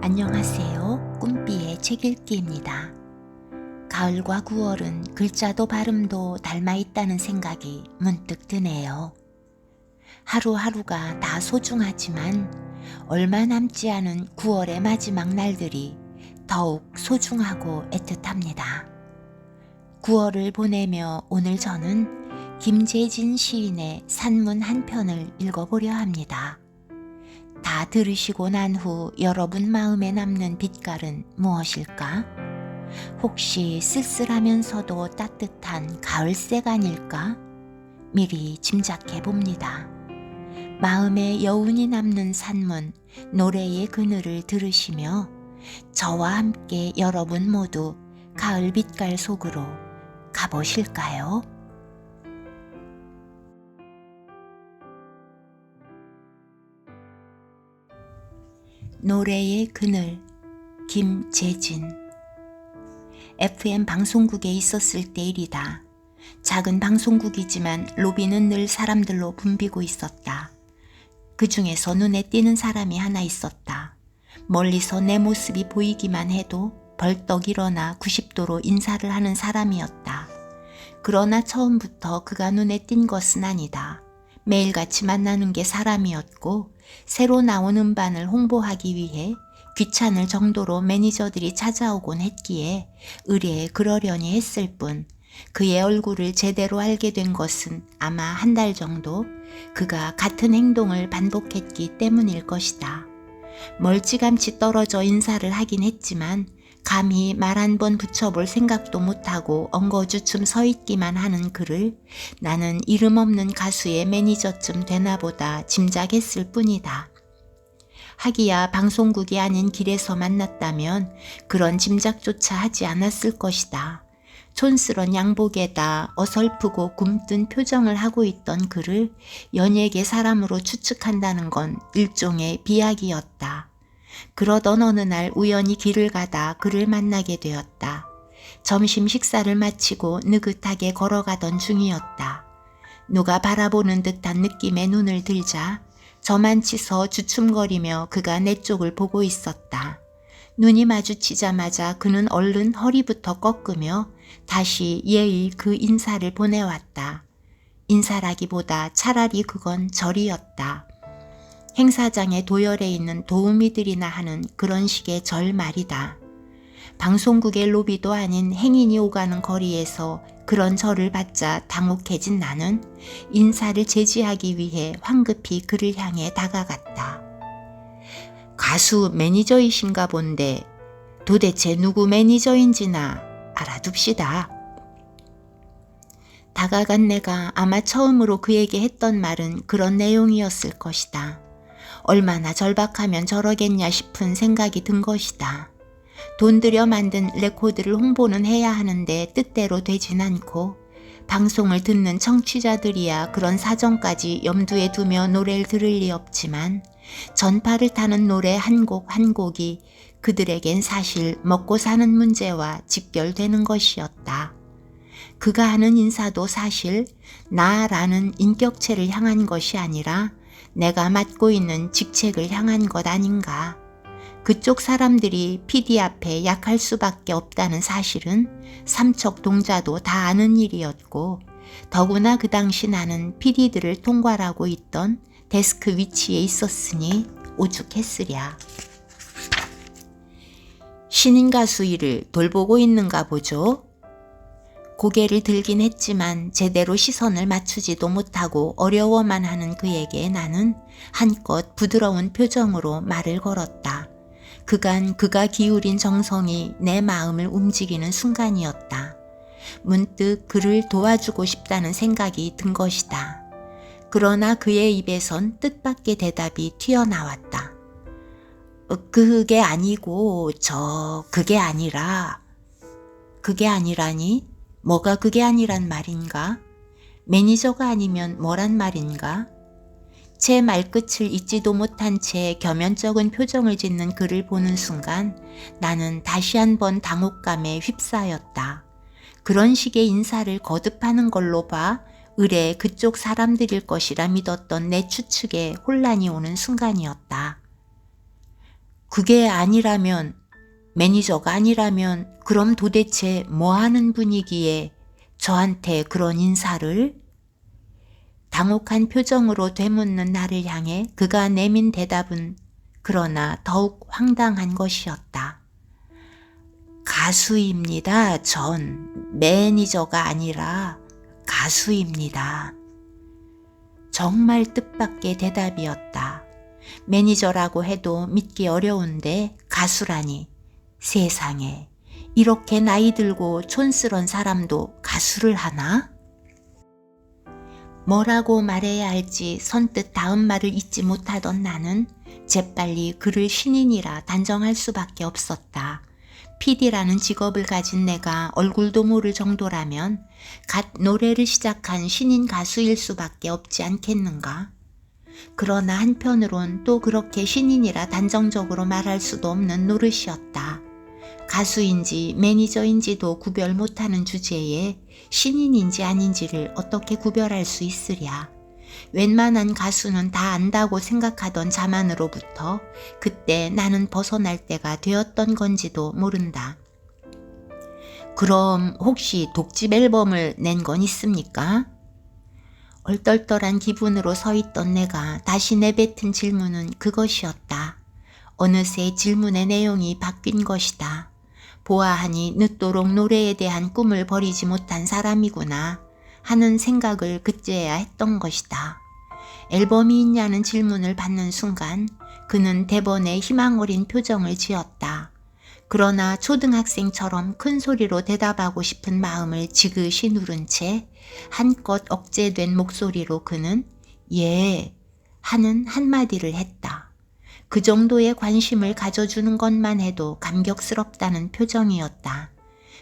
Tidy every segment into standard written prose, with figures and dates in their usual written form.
안녕하세요. 꿈비의 책읽기입니다. 가을과 9월은 글자도 발음도 닮아있다는 생각이 문득 드네요. 하루하루가 다 소중하지만 얼마 남지 않은 9월의 마지막 날들이 더욱 소중하고 애틋합니다. 9월을 보내며 오늘 저는 김재진 시인의 산문 한 편을 읽어보려 합니다. 다 들으시고 난 후 여러분 마음에 남는 빛깔은 무엇일까? 혹시 쓸쓸하면서도 따뜻한 가을색 아닐까? 미리 짐작해 봅니다. 마음에 여운이 남는 산문, 노래의 그늘을 들으시며 저와 함께 여러분 모두 가을 빛깔 속으로 가보실까요? 노래의 그늘, 김재진. FM 방송국에 있었을 때 일이다. 작은 방송국이지만 로비는 늘 사람들로 붐비고 있었다. 그 중에서 눈에 띄는 사람이 하나 있었다. 멀리서 내 모습이 보이기만 해도 벌떡 일어나 90도로 인사를 하는 사람이었다. 그러나 처음부터 그가 눈에 띈 것은 아니다. 매일같이 만나는 게 사람이었고 새로 나온 음반을 홍보하기 위해 귀찮을 정도로 매니저들이 찾아오곤 했기에 의뢰에 그러려니 했을 뿐 그의 얼굴을 제대로 알게 된 것은 아마 한 달 정도 그가 같은 행동을 반복했기 때문일 것이다. 멀찌감치 떨어져 인사를 하긴 했지만 감히 말 한 번 붙여볼 생각도 못하고 엉거주춤 서 있기만 하는 그를 나는 이름 없는 가수의 매니저쯤 되나보다 짐작했을 뿐이다. 하기야 방송국이 아닌 길에서 만났다면 그런 짐작조차 하지 않았을 것이다. 촌스런 양복에다 어설프고 굼뜬 표정을 하고 있던 그를 연예계 사람으로 추측한다는 건 일종의 비약이었다. 그러던 어느 날 우연히 길을 가다 그를 만나게 되었다. 점심 식사를 마치고 느긋하게 걸어가던 중이었다. 누가 바라보는 듯한 느낌의 눈을 들자 저만치서 주춤거리며 그가 내 쪽을 보고 있었다. 눈이 마주치자마자 그는 얼른 허리부터 꺾으며 다시 예의 그 인사를 보내왔다. 인사라기보다 차라리 그건 절이었다. 행사장에 도열해 있는 도우미들이나 하는 그런 식의 절 말이다. 방송국의 로비도 아닌 행인이 오가는 거리에서 그런 절을 받자 당혹해진 나는 인사를 제지하기 위해 황급히 그를 향해 다가갔다. 가수 매니저이신가 본데 도대체 누구 매니저인지나 알아둡시다. 다가간 내가 아마 처음으로 그에게 했던 말은 그런 내용이었을 것이다. 얼마나 절박하면 저러겠냐 싶은 생각이 든 것이다. 돈 들여 만든 레코드를 홍보는 해야 하는데 뜻대로 되진 않고 방송을 듣는 청취자들이야 그런 사정까지 염두에 두며 노래를 들을 리 없지만 전파를 타는 노래 한 곡 한 곡이 그들에겐 사실 먹고 사는 문제와 직결되는 것이었다. 그가 하는 인사도 사실 나라는 인격체를 향한 것이 아니라 내가 맡고 있는 직책을 향한 것 아닌가. 그쪽 사람들이 PD 앞에 약할 수밖에 없다는 사실은 삼척동자도 다 아는 일이었고 더구나 그 당시 나는 PD들을 통괄하고 있던 데스크 위치에 있었으니 오죽했으랴. 신인 가수 일을 돌보고 있는가 보죠. 고개를 들긴 했지만 제대로 시선을 맞추지도 못하고 어려워만 하는 그에게 나는 한껏 부드러운 표정으로 말을 걸었다. 그간 그가 기울인 정성이 내 마음을 움직이는 순간이었다. 문득 그를 도와주고 싶다는 생각이 든 것이다. 그러나 그의 입에선 뜻밖의 대답이 튀어나왔다. 그게 아니고 그게 아니라. 그게 아니라니? 뭐가 그게 아니란 말인가? 매니저가 아니면 뭐란 말인가? 제 말끝을 잊지도 못한 채 겸연쩍은 표정을 짓는 그를 보는 순간 나는 다시 한번 당혹감에 휩싸였다. 그런 식의 인사를 거듭하는 걸로 봐 의뢰 그쪽 사람들일 것이라 믿었던 내 추측에 혼란이 오는 순간이었다. 그게 아니라면, 매니저가 아니라면 그럼 도대체 뭐 하는 분이기에 저한테 그런 인사를? 당혹한 표정으로 되묻는 나를 향해 그가 내민 대답은 그러나 더욱 황당한 것이었다. 가수입니다. 전 매니저가 아니라 가수입니다. 정말 뜻밖의 대답이었다. 매니저라고 해도 믿기 어려운데 가수라니. 세상에, 이렇게 나이 들고 촌스런 사람도 가수를 하나? 뭐라고 말해야 할지 선뜻 다음 말을 잊지 못하던 나는 재빨리 그를 신인이라 단정할 수밖에 없었다. PD라는 직업을 가진 내가 얼굴도 모를 정도라면 갓 노래를 시작한 신인 가수일 수밖에 없지 않겠는가? 그러나 한편으론 또 그렇게 신인이라 단정적으로 말할 수도 없는 노릇이었다. 가수인지 매니저인지도 구별 못하는 주제에 신인인지 아닌지를 어떻게 구별할 수 있으랴. 웬만한 가수는 다 안다고 생각하던 자만으로부터 그때 나는 벗어날 때가 되었던 건지도 모른다. 그럼 혹시 독집 앨범을 낸 건 있습니까? 얼떨떨한 기분으로 서 있던 내가 다시 내뱉은 질문은 그것이었다. 어느새 질문의 내용이 바뀐 것이다. 보아하니 늦도록 노래에 대한 꿈을 버리지 못한 사람이구나 하는 생각을 그제야 했던 것이다. 앨범이 있냐는 질문을 받는 순간 그는 대번에 희망 어린 표정을 지었다. 그러나 초등학생처럼 큰 소리로 대답하고 싶은 마음을 지그시 누른 채 한껏 억제된 목소리로 그는 예 하는 한마디를 했다. 그 정도의 관심을 가져주는 것만 해도 감격스럽다는 표정이었다.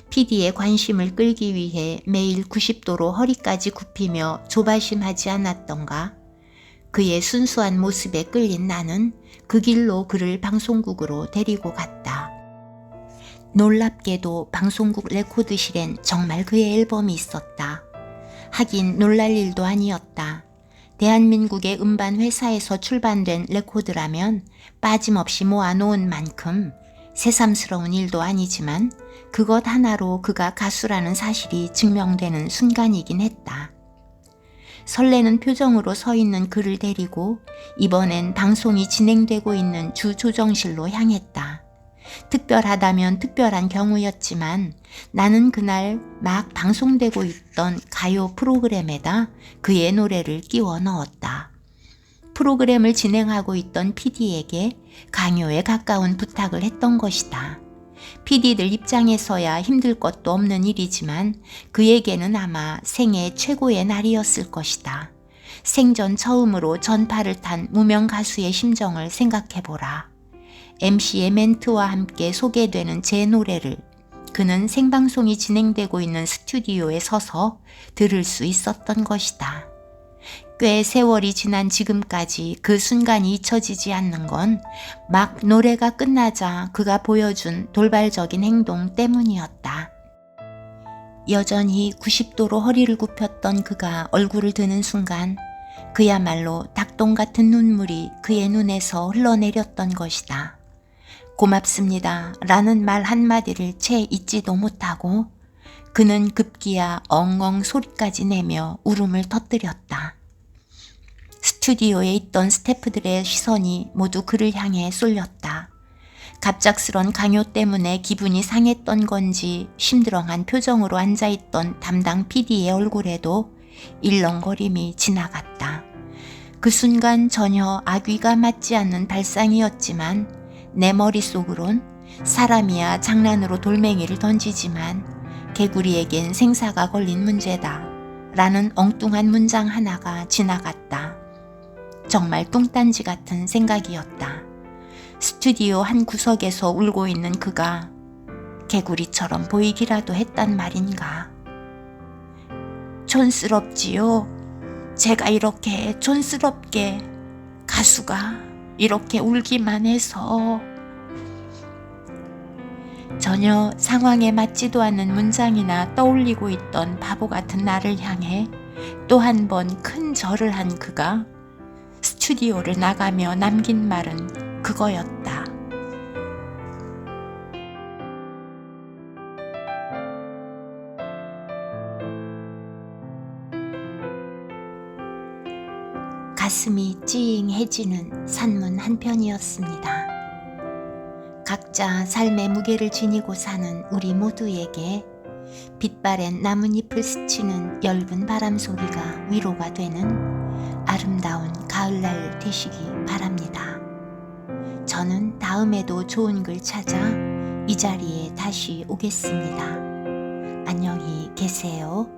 PD의 관심을 끌기 위해 매일 90도로 허리까지 굽히며 조바심하지 않았던가? 그의 순수한 모습에 끌린 나는 그 길로 그를 방송국으로 데리고 갔다. 놀랍게도 방송국 레코드실엔 정말 그의 앨범이 있었다. 하긴 놀랄 일도 아니었다. 대한민국의 음반 회사에서 출판된 레코드라면 빠짐없이 모아놓은 만큼 새삼스러운 일도 아니지만 그것 하나로 그가 가수라는 사실이 증명되는 순간이긴 했다. 설레는 표정으로 서 있는 그를 데리고 이번엔 방송이 진행되고 있는 주 조정실로 향했다. 특별하다면 특별한 경우였지만 나는 그날 막 방송되고 있던 가요 프로그램에다 그의 노래를 끼워 넣었다. 프로그램을 진행하고 있던 PD에게 강요에 가까운 부탁을 했던 것이다. PD들 입장에서야 힘들 것도 없는 일이지만 그에게는 아마 생애 최고의 날이었을 것이다. 생전 처음으로 전파를 탄 무명 가수의 심정을 생각해보라. MC의 멘트와 함께 소개되는 제 노래를 그는 생방송이 진행되고 있는 스튜디오에 서서 들을 수 있었던 것이다. 꽤 세월이 지난 지금까지 그 순간이 잊혀지지 않는 건 막 노래가 끝나자 그가 보여준 돌발적인 행동 때문이었다. 여전히 90도로 허리를 굽혔던 그가 얼굴을 드는 순간 그야말로 닭똥 같은 눈물이 그의 눈에서 흘러내렸던 것이다. 고맙습니다 라는 말 한마디를 채 잊지도 못하고 그는 급기야 엉엉 소리까지 내며 울음을 터뜨렸다. 스튜디오에 있던 스태프들의 시선이 모두 그를 향해 쏠렸다. 갑작스런 강요 때문에 기분이 상했던 건지 심드렁한 표정으로 앉아있던 담당 PD의 얼굴에도 일렁거림이 지나갔다. 그 순간 전혀 악귀가 맞지 않는 발상이었지만 내 머릿속으론 사람이야 장난으로 돌멩이를 던지지만 개구리에겐 생사가 걸린 문제다 라는 엉뚱한 문장 하나가 지나갔다. 정말 뚱딴지 같은 생각이었다. 스튜디오 한 구석에서 울고 있는 그가 개구리처럼 보이기라도 했단 말인가. 촌스럽지요. 제가 이렇게 촌스럽게 가수가 이렇게 울기만 해서. 전혀 상황에 맞지도 않는 문장이나 떠올리고 있던 바보 같은 나를 향해 또 한 번 큰 절을 한 그가 스튜디오를 나가며 남긴 말은 그거였다. 가슴이 찡해지는 산문 한 편이었습니다. 각자 삶의 무게를 지니고 사는 우리 모두에게 빛바랜 나뭇잎을 스치는 엷은 바람 소리가 위로가 되는 아름다운 가을날 되시기 바랍니다. 저는 다음에도 좋은 글 찾아 이 자리에 다시 오겠습니다. 안녕히 계세요.